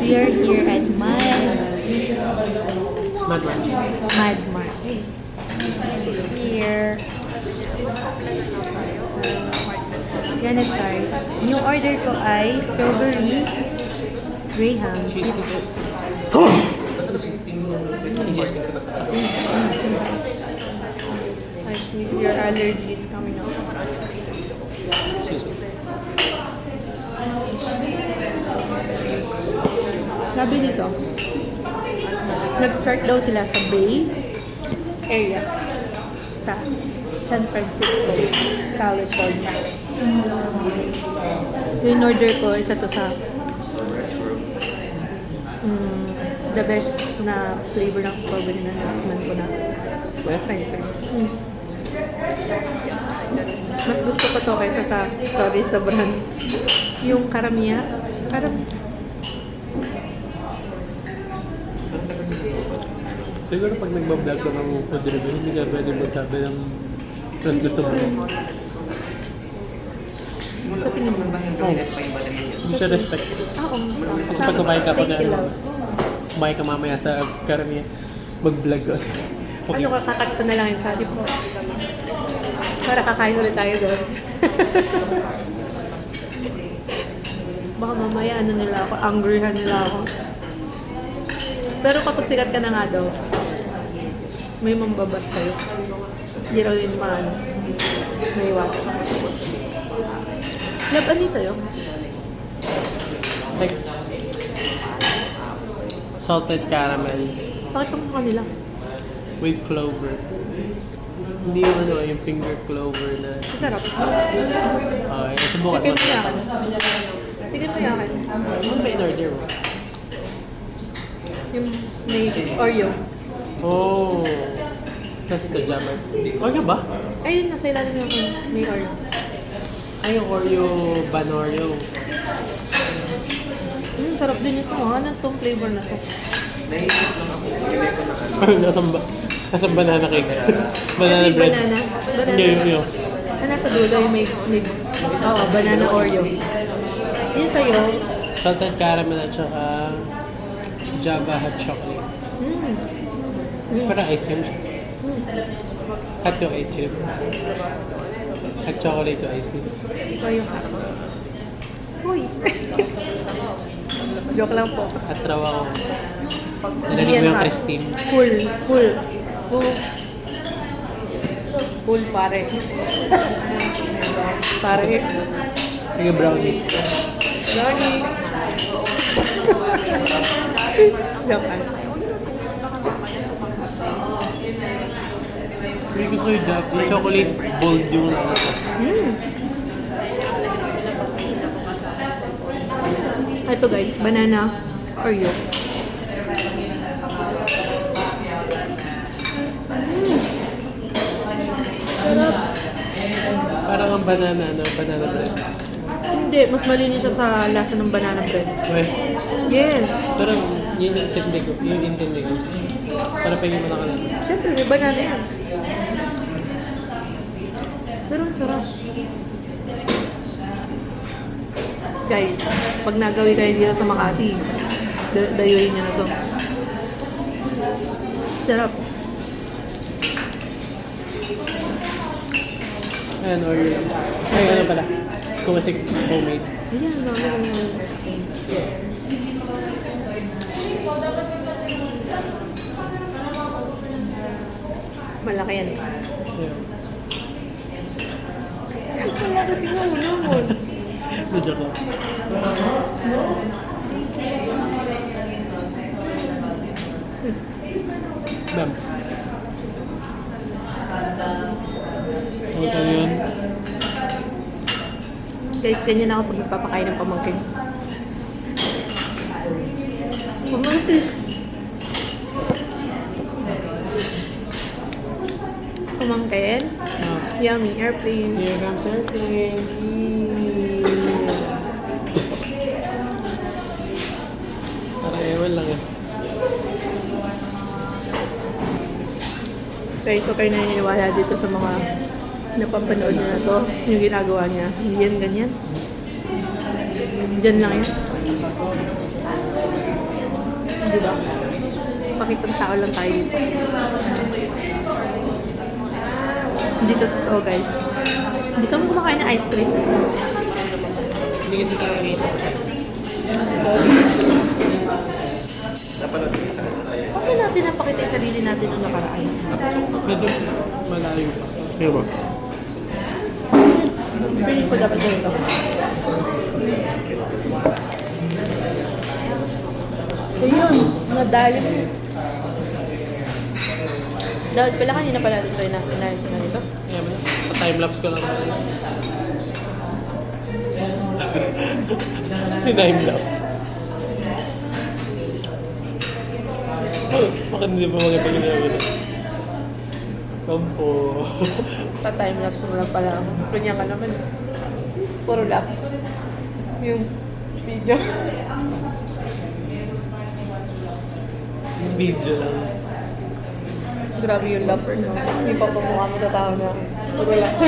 We are here at Mad Max. Mad Max. Here. So, gonna try. Yung order ko ay strawberry graham cheesecake. Your allergy is coming out. Excuse me. Sabi dito, nag-start daw sila sa Bay Area sa San Francisco, California. Yung order ko, isa to sa the best na flavor ng strawberry na natikman ko na ice cream. Mas gusto ko to kaysa sa brand. Yung karamiya. Siguro pag nagbablog ka ng food review, hindi ka pwede magsabi ng mas gusto mo. Sa tingin mo ba? Hindi siya respect. Oo. Kasi pag kumain ka, Thank you, love. kumain ka mamaya sa karamihan, mag-vlog ka. Okay. Ano, kakakat ko na lang yung sarip mo. Para kakain ulit tayo doon. Baka mamaya ano nila ako, angryhan nila ako. Pero kapag sikat ka na nga daw, may mambabat kayo. Hindi raw yun maano. May iwasan. Lab, ano sa'yo? Like, salted caramel Bakit kung sa kanila? with clover. Hindi yung ano, yung finger clover na... Masarap. Subukan Tigil mo. mo yakin. Tigil mo yakin. Ano ba in-order mo? Yung may Oreo. Oh. Kasi ito, jammer. Oreo ba? Ay, yun, nasa ilalim yung may Oreo. Ay, yung Oreo, Banoreo. Sarap din ito. Ano itong flavor na to? Nasa banana cake. Banana May bread. banana. Hindi, yun. Nasa dulo yung may banana Oreo. Yun sa'yo, Salted caramel at saka Java hot chocolate. Parang ice cream siya. Hot yung ice cream. Hot chocolate yung ice cream. ikaw yung harap. Uy! Joke lang po. Atraw ako. Narinig mo yung Christine. Cool, pare. Pare. Sige, brownie. Brownie. Joke lang. Hindi gusto ko yung Java. Yung chocolate bold yung lasa. Ito guys, banana Oreo. Parang ang banana bread. Hindi, mas malinis siya sa lasa ng banana bread. Well, Yes. pero yun yung intindi ko. Para pwede mo nakalan. Siyempre, may banana yan. Pero ang sarap. Guys, pag nagawi kayo dito sa Makati, dayuhin nyo na to. Sarap. Ayan, Oreo. Ay, ano pala. Kung kasi homemade. Ayan, malaki yan eh. Ayan. Malaki, tingnan mo naman. Medyo ko. Bam. Okay yun. Guys, ganyan ako pag nagpapakain ng pamangkin. Pamangkin. Pamangkin? Yummy, airplane. Here comes airplane. Parang ewan lang eh. Guys, so kayo naniniwala dito sa mga napapanood niya na to, yung ginagawa niya. Hindi yan ganyan. Diyan lang yan. Di ba? Pakitang tao lang tayo dito. Hindi to totoo, guys. Hindi kami kumakain ng ice cream. Hindi kasi parang dito. Bakit natin napakita yung sarili natin nung nakaraan? Medyo malayo pa. Kaya ba? Feeling ko dapat ganito. Ayun, nadali mo. Dapat pala kanina pala natin try na inayos na ito. Kaya ba? Pa-timelapse ko lang. Timelapse. Bakit hindi ba maganda ginagawa sa kampo? Pa-timelapse mo lang pala. Ganyan ka naman. Puro laps. Yung video. Video lang. Grabe yung lappers. No? Hindi pa pa mukha mo sa tao na puro laps.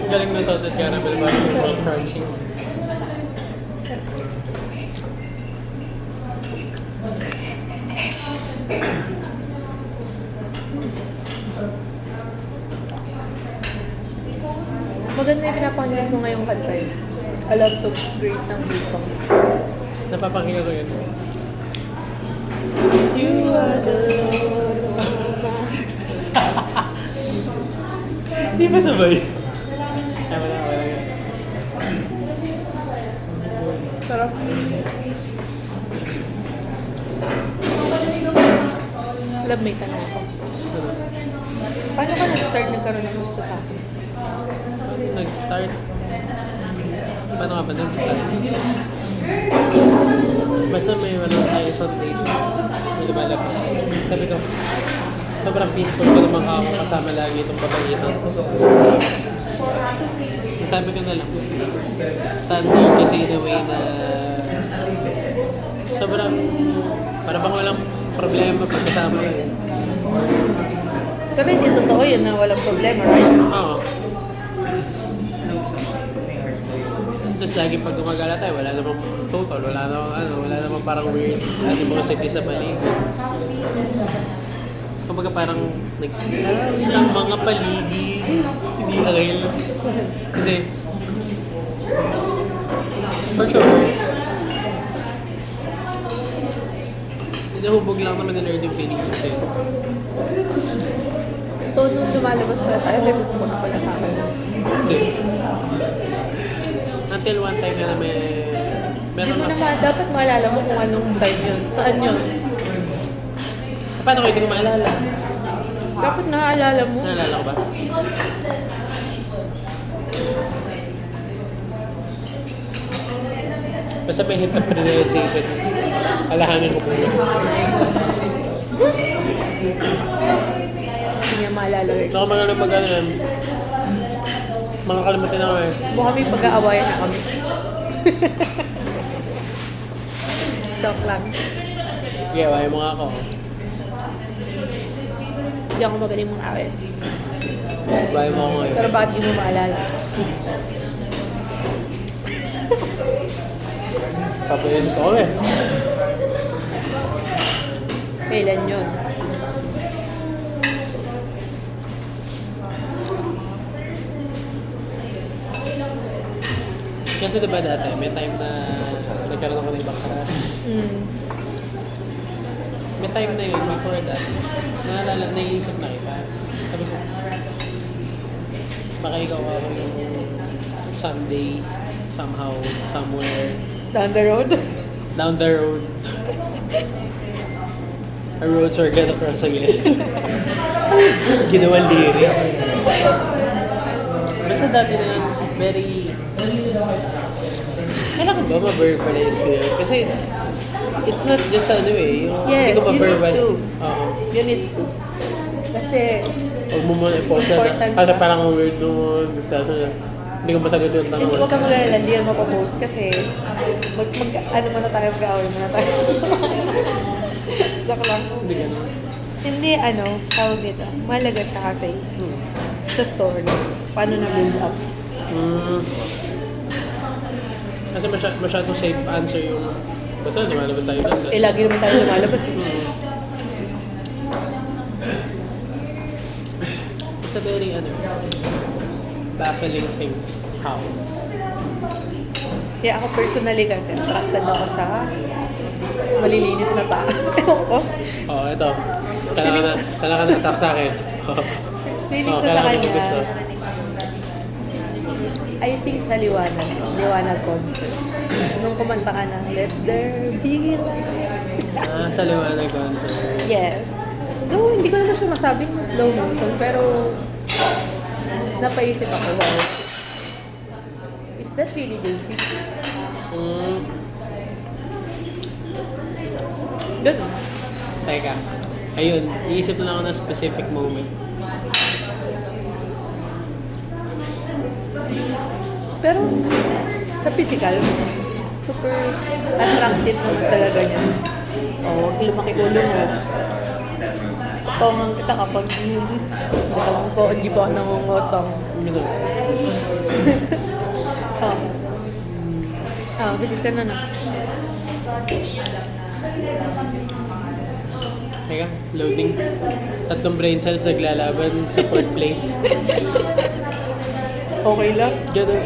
Ang galing na salted caramel ba? Yung mga crunchies. Maganda yung pinapakinggan ko ngayong kanta yun. A Love So Great ng Billsong. Napapakinggan ko yun. You are the Lord of Hindi pa sabay. Ay, wala. Sarap. Love, may tanong ako. Paano ka nag-start nagkaroon ng gusto sa akin? Nag-start? Paano ka ba nag-start? Basta may walang tayo sa date. May lumalabas. Sabi ko, sobrang peaceful ko naman ako kasama lagi itong babayitan. Sabi ko na lang, standard kasi in a way na sobrang, para bang walang problema pagkasama ka. Pero hindi totoo yun na walang problema, right? Oo. Tapos lagi pag gumagala tayo, wala namang total, wala namang parang weird. Lagi mga sige sa paligid. Kumbaga parang nagsimula ng mga paligid, hindi real. Kasi, for sure, hinahubog lang naman ni Lord yung feelings ko sa'yo. So, nung lumalabas pala tayo, may gusto ko na pala sa akin. Hindi. Until one time na may... Hindi mo naman, dapat maalala mo kung anong time yun. Saan yun? Paano ko hindi ko maalala? Dapat naaalala mo. Naalala ko ba? Basta may hint of pronunciation. Alahanin mo kung yun. Hindi niya maalala rin. Ako mga mag-ano yan. Mga kalimutin ako eh. Mukha may pag-aawayan na kami. Joke lang. Okay, wala mo nga ako. Hindi ako magaling mong awin. Wala mo ako ngayon. Pero bakit di mo maalala? Papayin ko eh. Kailan yun? Kasi diba dati, may time na nagkaroon ako ng ibang crush. May time na yun, before that, naiisip na kita. Sabi ko, baka ikaw ako yung someday, somehow, somewhere, Down the road? down the road. Our roads are gonna cross again. Ginawang lyrics. Basta dati na yun, very... Kailangan ba ma-verbalize ko yun? Kasi it's not just ano eh. Yes, hindi ko you need ma-verbal. to. Oo. You need to. Kasi, Huwag mo muna i-pause na. Important Kasi siya. parang ang weird nung discussion niya. Hindi ko masagot yung tanong. huwag ka mag-alala, hindi yan mapapost kasi ano muna tayo, mag-away muna tayo. Joke lang. Hindi ganun. Hindi, tawag dito, malagat ka kasi sa story. Paano na build up? Kasi masyadong safe answer yung Basta lumalabas tayo doon. Eh, lagi naman tayo lumalabas eh. It's a very, baffling thing. How? Kaya ako personally kasi, attracted ako sa malilinis na tao. Ewan ko. Oh, ito. Kailangan na attack sa akin. Feeling ko sa kailangan kanya. ko gusto. I think sa Liwanag concert. Nung kumanta ka na, Let There Be Light. Sa Liwanag concert. Yes. So, hindi ko naman siya masabing slow motion, pero napaisip ako, wow. Is that really basic? Ganun. Teka. Ayun, iisip lang ako ng specific moment. Pero sa physical, super attractive naman talaga niya. Oo, lumaki ulo mo. Tongang kita kapag hindi pa ako nangungutong. Ano? Bilisan na. Teka, loading. 3 brain cells naglalaban sa 4th place. Okay lang. Ganun.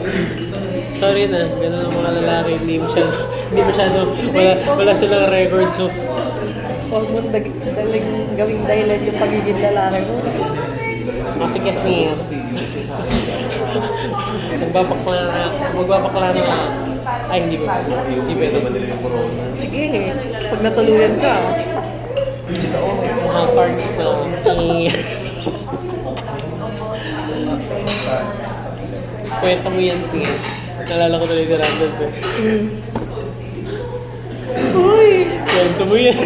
Sorry na, ganun ang mga lalaki. Hindi masyado, wala silang records of Huwag mo gawing dahilan yung pagiging lalaki mo. kasi magbabakla na ay hindi ba? Hindi ba naman nila yung corona? Sige, pag natuluyan ka. Part na kwento mo yan siya. Nalala ko tuloy sa random ko. Uy! Kwento mo yan.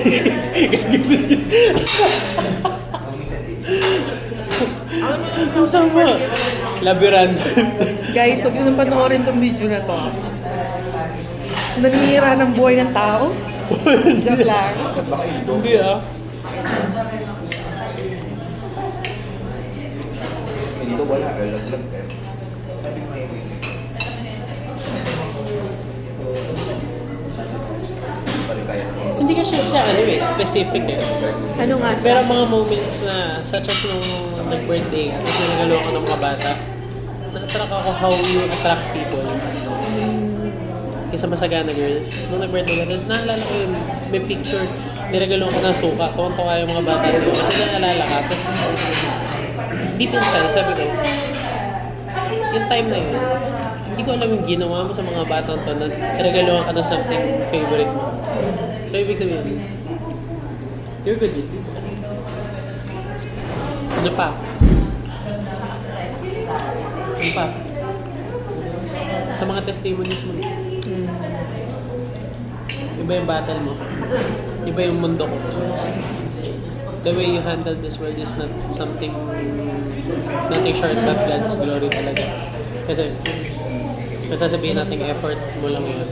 Saan ba? Labyrinth. Guys, huwag nyo nang panoorin tong video na to. Nanihira ng buhay ng tao. Joke lang. Hindi ah. Dito wala, lag-lag eh. Hindi ka siya specific eh. Ano nga siya? Pero mga moments na, such as nung nag-birthday, tapos nagalo ako ng mga bata, na-attract ako how you attract people. Kaysa Masagana Girls. Nung nag-birthday ka, tapos naalala ko yun, may picture, niragalo ko ng suka, tuwang-tuwa yung mga bata sa'yo. Kasi naalala ka, tapos deep inside, sabi ko, yung time na yun, hindi ko alam yung ginawa mo sa mga batang to na niragalo ka ng something favorite mo. So, ibig sabihin, you're good with it. Ano pa? Ano pa? Sa mga testimonies mo. Iba yung battle mo. Iba yung mundo ko. The way you handle this world is not something, nothing short but God's glory talaga. Kasi, masasabihin natin effort mo lang yun.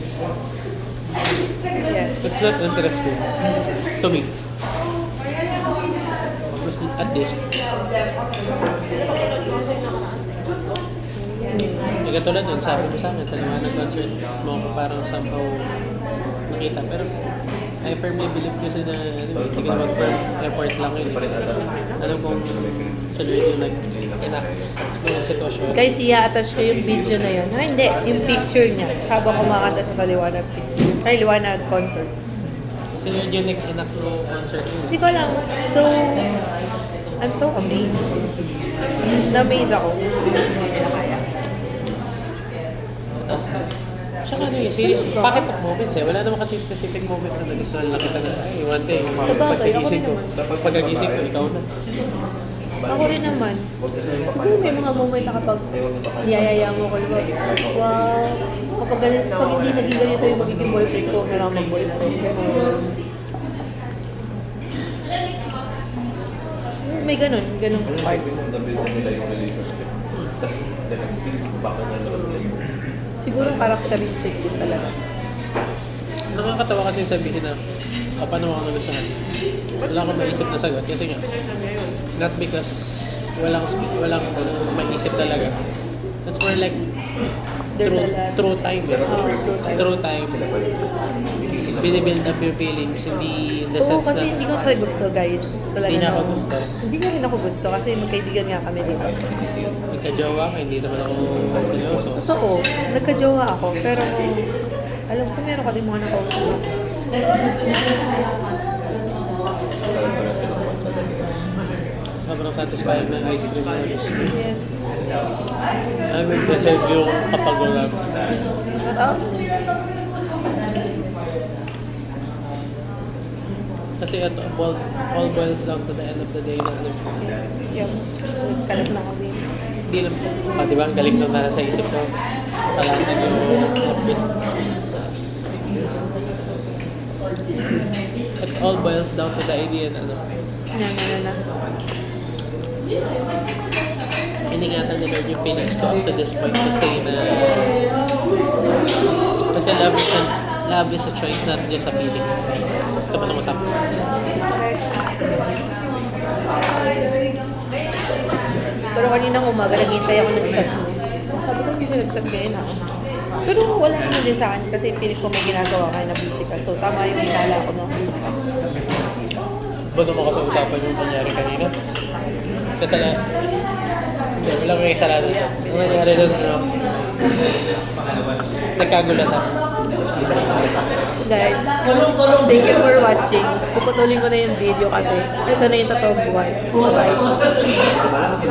Yes. It's not interesting to me. Mas at least. Katulad nun, sabi mo sa akin, sa Liwanag concert mo ako parang somehow nakita. Pero I firmly believe kasi na hindi ka naman firm effort lang yun. Alam kong sila yung nag-enact ng sitwasyon. Guys, i-attach ko yung video na yun. Hindi, yung picture niya. Habang kumakanta siya sa Liwanag Liwanag concert. Sila yung nag-enact ng concert yun. Hindi ko alam. So, I'm so amazed. Na-amaze ako. Tapos, tsaka ano yung series, bakit ang moments eh? Wala naman kasi specific moment na nagustuhan lang kita na, ay, one day, pagkagising ko, pagkagising ko, ikaw na. Ako rin naman. Siguro may mga moment na kapag niyayaya mo ko, diba? Wow. Pag hindi naging ganito yung magiging boyfriend ko, na lang mag-boyfriend. May ganun part. Nabil nila yung relationship. Tapos, baka na naman nila yung Siguro characteristic din talaga. Nakakatawa kasi sabihin na, paano ako nagustuhan? Wala akong maisip na sagot kasi nga, not because walang maisip talaga. That's more like, There's a lot. True time. Pero sa first season, True time. sila pa rin. Sisisi na. Binibuild up your feelings, hindi in the Oo, sense kasi na hindi ko siya gusto, guys. Talaga Hindi niya ako no. gusto. Hindi niya rin ako gusto kasi magkaibigan nga kami dito. Sisisi yun. magka-jowa ka, hindi naman ako seryoso. Totoo, nagka-jowa ako. Pero alam ko meron ka din mga nakausap. Meron pa rin silang magdadali. Sobrang satisfying ng ice cream na Yes. I'm nag-deserve yung kapagulan. Sarap. Kasi ito, all boils down to the end of the day na ano. Yung kalat na kami. Hindi na, di ba, ang galing nung nasa isip ko. Kalatan yung outfit. It all boils down to the idea na ano. Na. Iningatan ni Lord yung feelings ko up to this point to say na kasi love is a choice, not just a feeling. Ito pa sa usap. Pero kaninang umaga, naghintay ako ng chat mo. Sabi ko, hindi siya nag-chat ngayon ako. Pero wala naman din sa akin kasi pilit ko may ginagawa kaya na busy ka. So tama yung hinala ko, no? Ba naman kasi usapan yung nangyari kanina? Kasalanan. Hindi, walang may kasalanan. Ang nangyari doon, ano, nagkagulatan. Guys, thank you for watching. Puputulin ko na yung video kasi ito na yung totoong buhay. Bye.